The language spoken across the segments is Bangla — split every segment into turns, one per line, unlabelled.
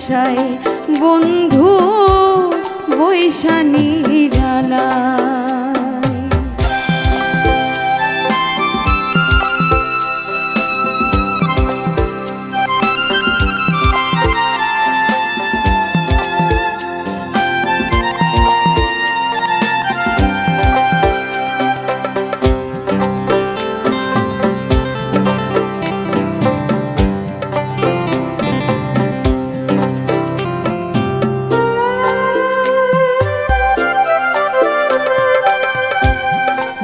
আশায় বন্ধু বৈশা নিরালায়।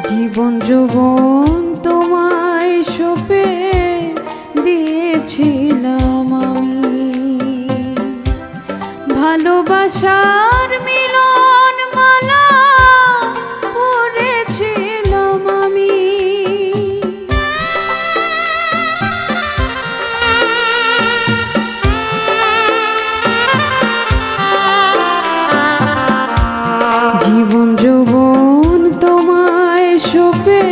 জীবন যৌবন তোমায় সঁপে দিয়েছিলাম আমি, ভালোবাসার মিলন মালা পড়েছিলাম আমি। জীবন যৌবন তোমায় সঁপে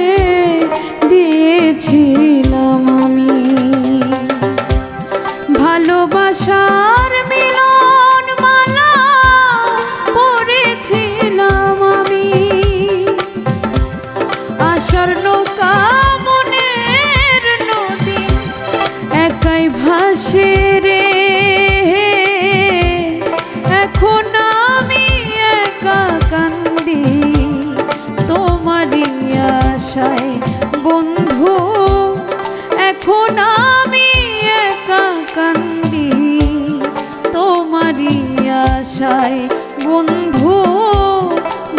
দিয়েছিলাম আমি, ভালোবাসার মিলন মালা পড়েছিলাম আমি। আশার নৌকা মনের নদী একাই ভাসে রে, এখন আমি একা কান্দি তোমারই আশায় বন্ধু, এখন আমি একা কান্দি তোমারই আশায় বন্ধু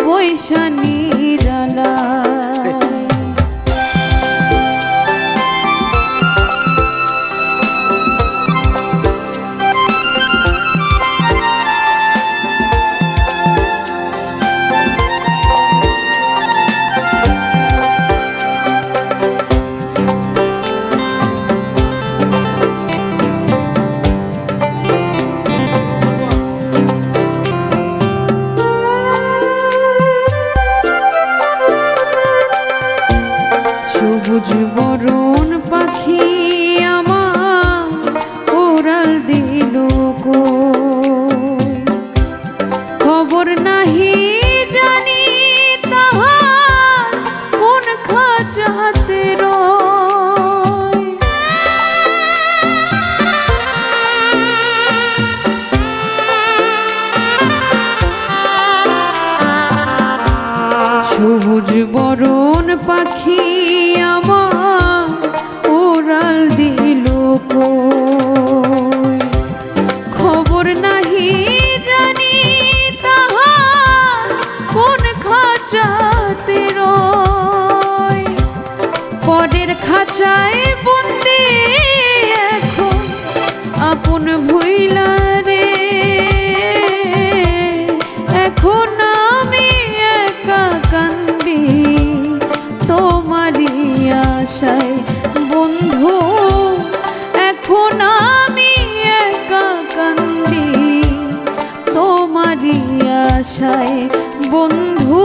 বৈশা নিরালায়। সবুজ বরণ পাখি আমার ওরাল দিল কই, খবর নাহি জানি তাহার কোন খাঁচাতে রয়। সবুজ বরণ পাখি আমার ওরাল দিল কই, খবর নাহি জানি তাহার কোন খাঁচাতে রয়। পরের খাঁচায় বন্দি এখন আপন ভুইলা রে, এখন আমি একা কান্দি তোমারই আশায় বন্ধু, এখন আমি একা কান্দি তোমারই আশায় বন্ধু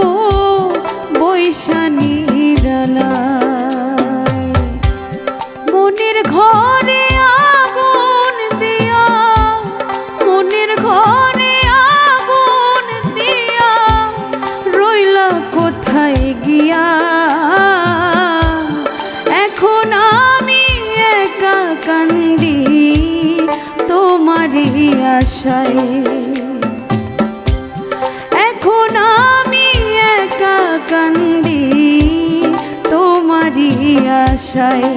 বৈশা নিরালায়। মনের ঘরে আগুন দিয়া, মনের ঘরে আগুন দিয়া রইলা কোথায় গিয়া, এখন আমি একা কান্দি তোমারই আশায়, এখন আমি একা কান্দি তোমারই আশায়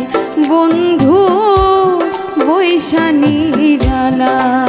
বন্ধু বৈশা নিরালায়।